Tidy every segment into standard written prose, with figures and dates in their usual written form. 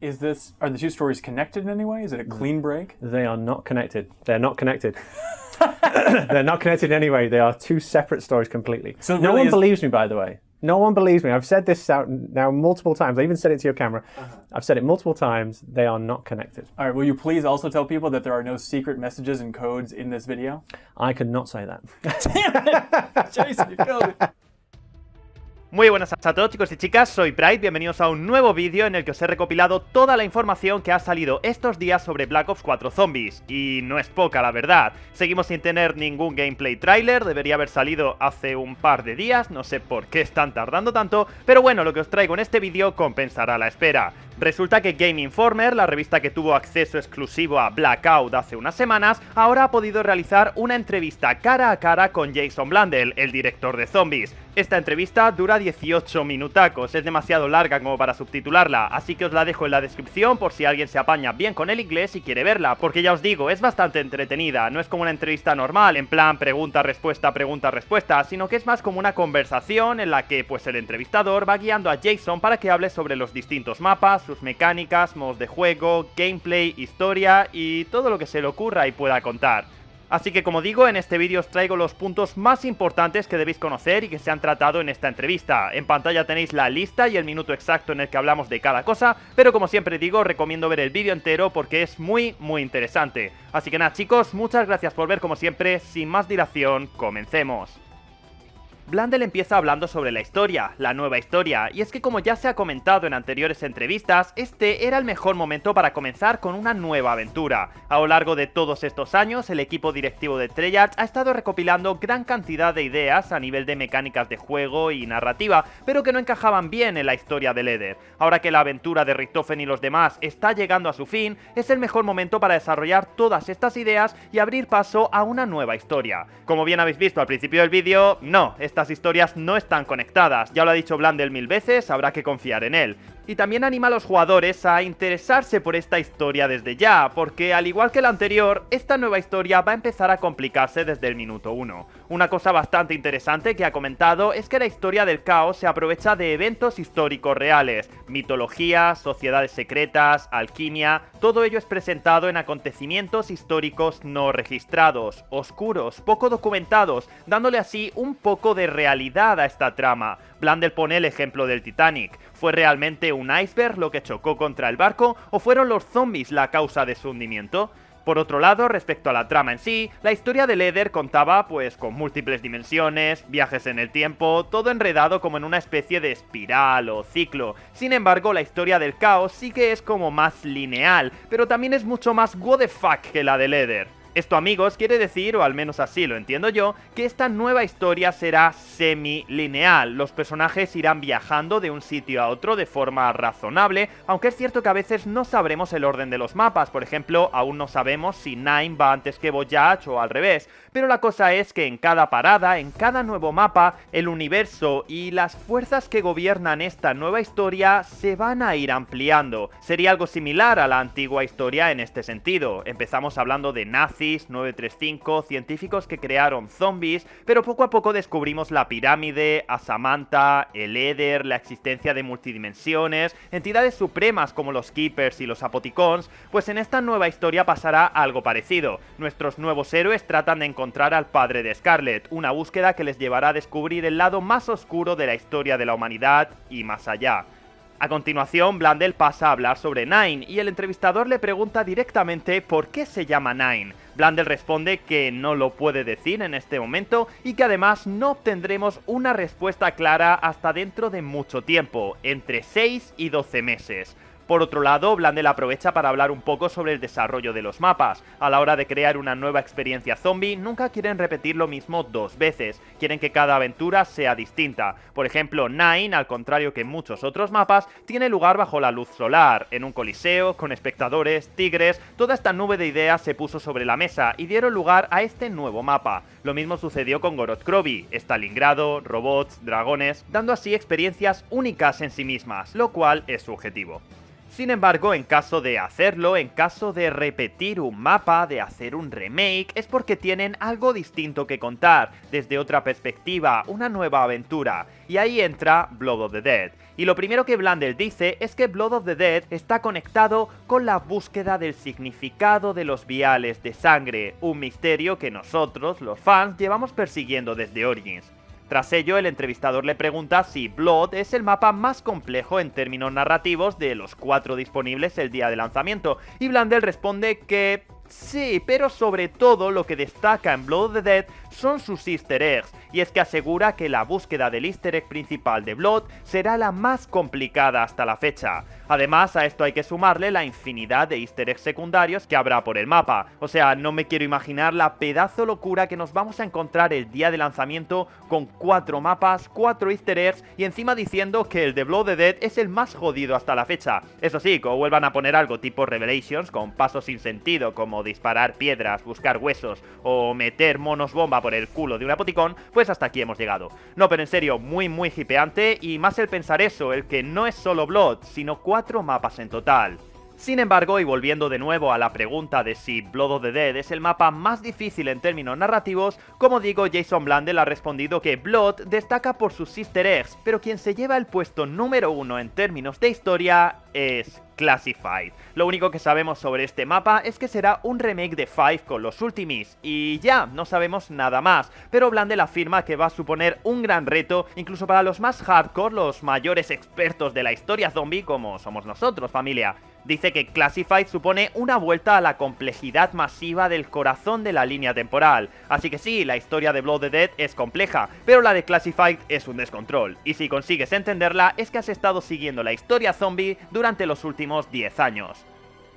Are the two stories connected in any way? Is it a clean break? They are not connected. They're not connected. They're not connected in any way. They are two separate stories completely. So no one believes me, by the way. No one believes me. I've said this out now multiple times. I even said it to your camera. I've said it multiple times. They are not connected. All right, will you please also tell people that there are no secret messages and codes in this video? I could not say that. Damn it! Jason, you killed it. Muy buenas a todos, chicos y chicas, soy Pride, bienvenidos a un nuevo vídeo en el que os he recopilado toda la información que ha salido estos días sobre Black Ops 4 Zombies. Y no es poca, la verdad. Seguimos sin tener ningún gameplay trailer, debería haber salido hace un par de días, no sé por qué están tardando tanto, pero bueno, lo que os traigo en este vídeo compensará la espera. Resulta que Game Informer, la revista que tuvo acceso exclusivo a Blackout hace unas semanas, ahora ha podido realizar una entrevista cara a cara con Jason Blundell, el director de Zombies. Esta entrevista dura 18 minutacos, es demasiado larga como para subtitularla, así que os la dejo en la descripción por si alguien se apaña bien con el inglés y quiere verla, porque ya os digo, es bastante entretenida, no es como una entrevista normal, en plan pregunta-respuesta, sino que es más como una conversación en la que pues el entrevistador va guiando a Jason para que hable sobre los distintos mapas, sus mecánicas, modos de juego, gameplay, historia y todo lo que se le ocurra y pueda contar. Así que como digo, en este vídeo os traigo los puntos más importantes que debéis conocer y que se han tratado en esta entrevista. En pantalla tenéis la lista y el minuto exacto en el que hablamos de cada cosa, pero como siempre digo, recomiendo ver el vídeo entero porque es muy interesante. Así que nada chicos, muchas gracias por ver como siempre, sin más dilación, comencemos. Blundell empieza hablando sobre la historia, la nueva historia, y es que como ya se ha comentado en anteriores entrevistas, este era el mejor momento para comenzar con una nueva aventura. A lo largo de todos estos años, el equipo directivo de Treyarch ha estado recopilando gran cantidad de ideas a nivel de mecánicas de juego y narrativa, pero que no encajaban bien en la historia de Leather. Ahora que la aventura de Richtofen y los demás está llegando a su fin, es el mejor momento para desarrollar todas estas ideas y abrir paso a una nueva historia. Como bien habéis visto al principio del vídeo, no, estas historias no están conectadas, ya lo ha dicho Blundell 1000 veces, habrá que confiar en él. Y también anima a los jugadores a interesarse por esta historia desde ya, porque al igual que la anterior, esta nueva historia va a empezar a complicarse desde el minuto 1. Una cosa bastante interesante que ha comentado es que la historia del caos se aprovecha de eventos históricos reales, mitología, sociedades secretas, alquimia, todo ello es presentado en acontecimientos históricos no registrados, oscuros, poco documentados, dándole así un poco de realidad a esta trama. Blundell pone el ejemplo del Titanic. ¿Fue realmente un iceberg lo que chocó contra el barco o fueron los zombies la causa de su hundimiento? Por otro lado, respecto a la trama en sí, la historia de Leather contaba pues con múltiples dimensiones, viajes en el tiempo, todo enredado como en una especie de espiral o ciclo. Sin embargo, la historia del caos sí que es como más lineal, pero también es mucho más what the fuck que la de Leather. Esto, amigos, quiere decir, o al menos así lo entiendo yo, que esta nueva historia será semi-lineal. Los personajes irán viajando de un sitio a otro de forma razonable, aunque es cierto que a veces no sabremos el orden de los mapas. Por ejemplo, aún no sabemos si Nine va antes que Voyage o al revés. Pero la cosa es que en cada parada, en cada nuevo mapa, el universo y las fuerzas que gobiernan esta nueva historia se van a ir ampliando. Sería algo similar a la antigua historia en este sentido. Empezamos hablando de nazis, 935, científicos que crearon zombies, pero poco a poco descubrimos la pirámide, a Samantha, el Éder, la existencia de multidimensiones, entidades supremas como los Keepers y los Apoticons. Pues en esta nueva historia pasará algo parecido. Nuestros nuevos héroes tratan de encontrar al padre de Scarlet, una búsqueda que les llevará a descubrir el lado más oscuro de la historia de la humanidad y más allá. A continuación, Blundell pasa a hablar sobre Nine y el entrevistador le pregunta directamente por qué se llama Nine. Blundell responde que no lo puede decir en este momento y que además no obtendremos una respuesta clara hasta dentro de mucho tiempo, entre 6 y 12 meses. Por otro lado, Blundell aprovecha para hablar un poco sobre el desarrollo de los mapas. A la hora de crear una nueva experiencia zombie, nunca quieren repetir lo mismo dos veces, quieren que cada aventura sea distinta. Por ejemplo, Nine, al contrario que en muchos otros mapas, tiene lugar bajo la luz solar, en un coliseo, con espectadores, tigres. Toda esta nube de ideas se puso sobre la mesa y dieron lugar a este nuevo mapa. Lo mismo sucedió con Gorod-Krovi, Stalingrado, robots, dragones, dando así experiencias únicas en sí mismas, lo cual es su objetivo. Sin embargo, en caso de hacerlo, en caso de repetir un mapa, de hacer un remake, es porque tienen algo distinto que contar, desde otra perspectiva, una nueva aventura, y ahí entra Blood of the Dead. Y lo primero que Blundell dice es que Blood of the Dead está conectado con la búsqueda del significado de los viales de sangre, un misterio que nosotros, los fans, llevamos persiguiendo desde Origins. Tras ello, el entrevistador le pregunta si Blood es el mapa más complejo en términos narrativos de los 4 disponibles el día de lanzamiento, y Blundell responde que sí, pero sobre todo lo que destaca en Blood of the Dead son sus easter eggs, y es que asegura que la búsqueda del easter egg principal de Blood será la más complicada hasta la fecha. Además, a esto hay que sumarle la infinidad de easter eggs secundarios que habrá por el mapa. O sea, no me quiero imaginar la pedazo locura que nos vamos a encontrar el día de lanzamiento con 4 mapas, 4 easter eggs y encima diciendo que el de Blood of the Dead es el más jodido hasta la fecha. Eso sí, como vuelvan a poner algo tipo Revelations con pasos sin sentido como disparar piedras, buscar huesos o meter monos bomba por el culo de un apoticón, pues hasta aquí hemos llegado. No, pero en serio, muy hipeante, y más el pensar eso, el que no es solo Blood, sino 4 mapas en total. Sin embargo, y volviendo de nuevo a la pregunta de si Blood of the Dead es el mapa más difícil en términos narrativos, como digo, Jason Blundell ha respondido que Blood destaca por sus easter eggs, pero quien se lleva el puesto número 1 en términos de historia es Classified. Lo único que sabemos sobre este mapa es que será un remake de 5 con los Ultimis, y ya, no sabemos nada más, pero Blundell afirma que va a suponer un gran reto, incluso para los más hardcore, los mayores expertos de la historia zombie como somos nosotros, familia. Dice que Classified supone una vuelta a la complejidad masiva del corazón de la línea temporal. Así que sí, la historia de Blood of the Dead es compleja, pero la de Classified es un descontrol. Y si consigues entenderla, es que has estado siguiendo la historia zombie durante los últimos 10 años.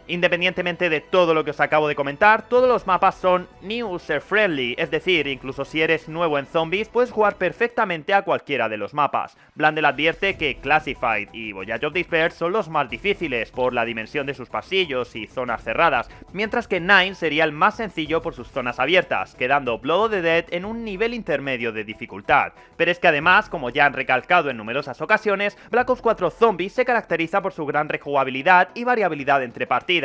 Independientemente de todo lo que os acabo de comentar, todos los mapas son new user friendly, es decir, incluso si eres nuevo en zombies, puedes jugar perfectamente a cualquiera de los mapas. Blundell advierte que Classified y Voyage of Despair son los más difíciles por la dimensión de sus pasillos y zonas cerradas, mientras que Nine sería el más sencillo por sus zonas abiertas, quedando Blood of the Dead en un nivel intermedio de dificultad. Pero es que además, como ya han recalcado en numerosas ocasiones, Black Ops 4 Zombies se caracteriza por su gran rejugabilidad y variabilidad entre partidas,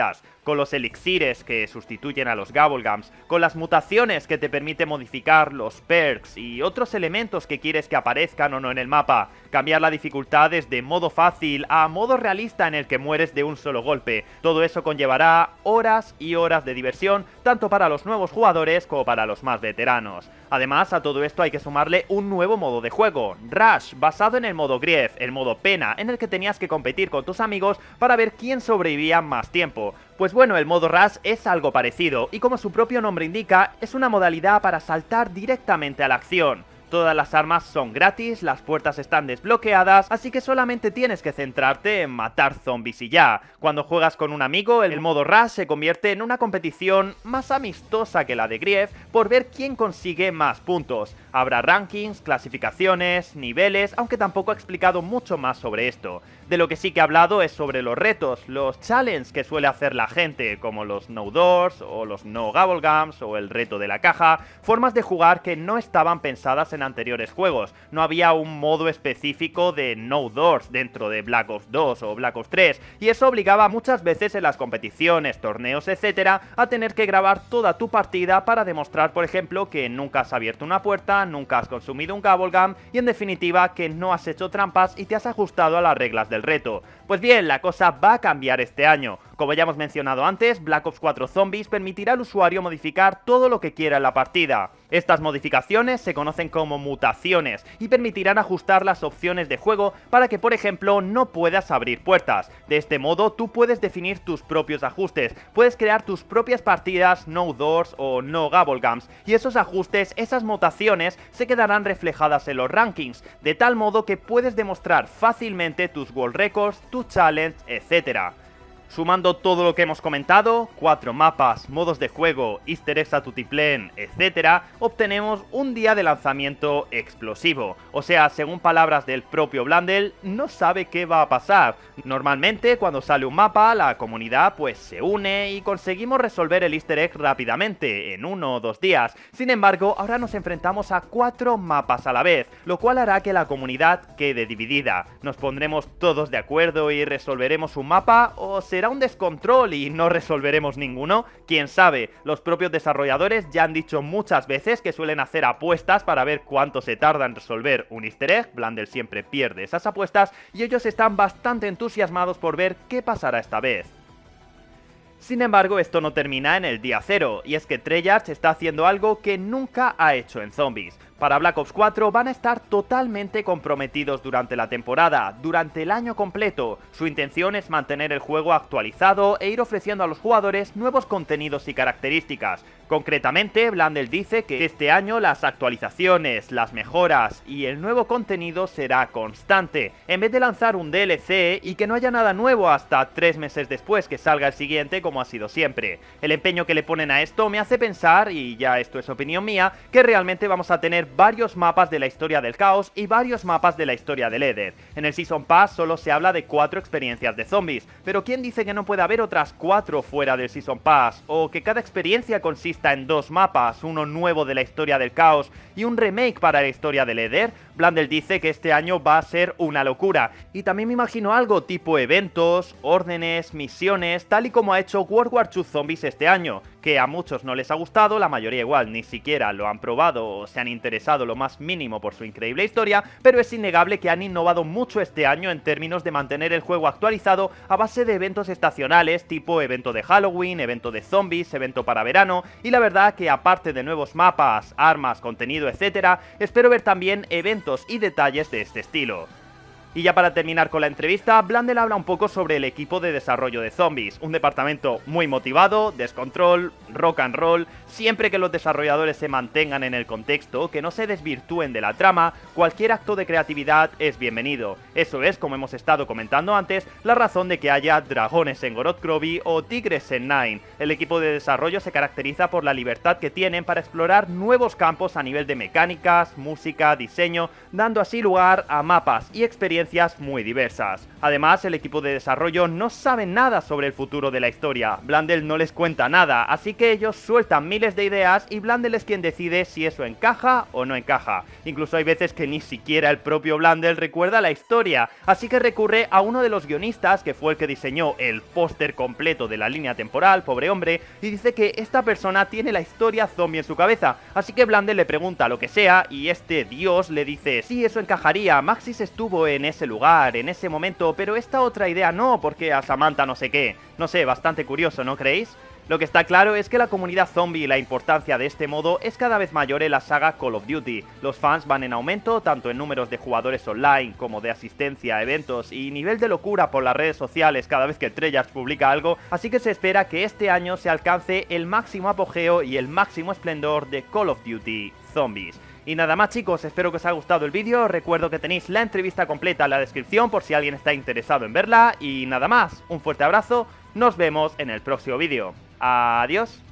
con los elixires que sustituyen a los Gobblegums, con las mutaciones que te permite modificar los perks y otros elementos que quieres que aparezcan o no en el mapa, cambiar la dificultad desde modo fácil a modo realista en el que mueres de un solo golpe. Todo eso conllevará horas y horas de diversión, tanto para los nuevos jugadores como para los más veteranos. Además, a todo esto hay que sumarle un nuevo modo de juego, Rush, basado en el modo Grief, el modo pena, en el que tenías que competir con tus amigos para ver quién sobrevivía más tiempo. Pues bueno, el modo Rush es algo parecido, y como su propio nombre indica, es una modalidad para saltar directamente a la acción. Todas las armas son gratis, las puertas están desbloqueadas, así que solamente tienes que centrarte en matar zombies y ya. Cuando juegas con un amigo, el modo Rush se convierte en una competición más amistosa que la de Grief por ver quién consigue más puntos. Habrá rankings, clasificaciones, niveles, aunque tampoco ha explicado mucho más sobre esto. De lo que sí que ha hablado es sobre los retos, los challenges que suele hacer la gente, como los no doors o los no gobblegums o el reto de la caja, formas de jugar que no estaban pensadas en anteriores juegos. No había un modo específico de no doors dentro de Black Ops 2 o Black Ops 3, y eso obligaba muchas veces en las competiciones, torneos, etcétera, a tener que grabar toda tu partida para demostrar, por ejemplo, que nunca has abierto una puerta, nunca has consumido un gobblegum y en definitiva que no has hecho trampas y te has ajustado a las reglas del reto. Pues bien, la cosa va a cambiar este año. Como ya hemos mencionado antes, Black Ops 4 Zombies permitirá al usuario modificar todo lo que quiera en la partida. Estas modificaciones se conocen como mutaciones y permitirán ajustar las opciones de juego para que, por ejemplo, no puedas abrir puertas. De este modo, tú puedes definir tus propios ajustes, puedes crear tus propias partidas no doors o no gobblegums, y esos ajustes, esas mutaciones, se quedarán reflejadas en los rankings, de tal modo que puedes demostrar fácilmente tus world records, tu challenge, etc. Sumando todo lo que hemos comentado, 4 mapas, modos de juego, easter eggs a tutiplén, etc., obtenemos un día de lanzamiento explosivo. O sea, según palabras del propio Blundell, no sabe qué va a pasar. Normalmente, cuando sale un mapa, la comunidad pues se une y conseguimos resolver el easter egg rápidamente, en 1 o 2 días. Sin embargo, ahora nos enfrentamos a 4 mapas a la vez, lo cual hará que la comunidad quede dividida. ¿Nos pondremos todos de acuerdo y resolveremos un mapa, o será será un descontrol y no resolveremos ninguno. Quién sabe, los propios desarrolladores ya han dicho muchas veces que suelen hacer apuestas para ver cuánto se tarda en resolver un easter egg. Blundell siempre pierde esas apuestas y ellos están bastante entusiasmados por ver qué pasará esta vez. Sin embargo, esto no termina en el día cero, y es que Treyarch está haciendo algo que nunca ha hecho en zombies. Para Black Ops 4 van a estar totalmente comprometidos durante la temporada, durante el año completo. Su intención es mantener el juego actualizado e ir ofreciendo a los jugadores nuevos contenidos y características. Concretamente, Blundell dice que este año las actualizaciones, las mejoras y el nuevo contenido será constante, en vez de lanzar un DLC y que no haya nada nuevo hasta 3 meses después que salga el siguiente como ha sido siempre. El empeño que le ponen a esto me hace pensar, y ya esto es opinión mía, que realmente vamos a tener varios mapas de la historia del caos y varios mapas de la historia del Éder. En el Season Pass solo se habla de 4 experiencias de zombies, pero ¿quién dice que no puede haber otras 4 fuera del Season Pass? O que cada experiencia consista en 2 mapas, uno nuevo de la historia del caos y un remake para la historia del Éder. Blundell dice que este año va a ser una locura, y también me imagino algo tipo eventos, órdenes, misiones, tal y como ha hecho World War II Zombies este año, que a muchos no les ha gustado, la mayoría igual ni siquiera lo han probado o se han interesado lo más mínimo por su increíble historia, pero es innegable que han innovado mucho este año en términos de mantener el juego actualizado a base de eventos estacionales tipo evento de Halloween, evento de zombies, evento para verano, y la verdad que aparte de nuevos mapas, armas, contenido, etc., espero ver también eventos y detalles de este estilo. Y ya para terminar con la entrevista, Blundell habla un poco sobre el equipo de desarrollo de zombies, un departamento muy motivado, descontrol, rock and roll, siempre que los desarrolladores se mantengan en el contexto, que no se desvirtúen de la trama, cualquier acto de creatividad es bienvenido. Eso es, como hemos estado comentando antes, la razón de que haya dragones en Grotkrovi o tigres en Nine. El equipo de desarrollo se caracteriza por la libertad que tienen para explorar nuevos campos a nivel de mecánicas, música, diseño, dando así lugar a mapas y experiencias muy diversas. Además, el equipo de desarrollo no sabe nada sobre el futuro de la historia. Blundell no les cuenta nada, así que ellos sueltan miles de ideas y Blundell es quien decide si eso encaja o no encaja. Incluso hay veces que ni siquiera el propio Blundell recuerda la historia, así que recurre a uno de los guionistas, que fue el que diseñó el póster completo de la línea temporal, pobre hombre, y dice que esta persona tiene la historia zombie en su cabeza, así que Blundell le pregunta lo que sea y este dios le dice: sí, eso encajaría, Maxis estuvo en ese lugar, en ese momento, pero esta otra idea no, porque a Samantha no sé qué. No sé, bastante curioso, ¿no creéis? Lo que está claro es que la comunidad zombie y la importancia de este modo es cada vez mayor en la saga Call of Duty. Los fans van en aumento, tanto en números de jugadores online como de asistencia a eventos y nivel de locura por las redes sociales cada vez que Treyarch publica algo, así que se espera que este año se alcance el máximo apogeo y el máximo esplendor de Call of Duty Zombies. Y nada más, chicos, espero que os haya gustado el vídeo. Recuerdo que tenéis la entrevista completa en la descripción por si alguien está interesado en verla. Y nada más, un fuerte abrazo, nos vemos en el próximo vídeo. Adiós.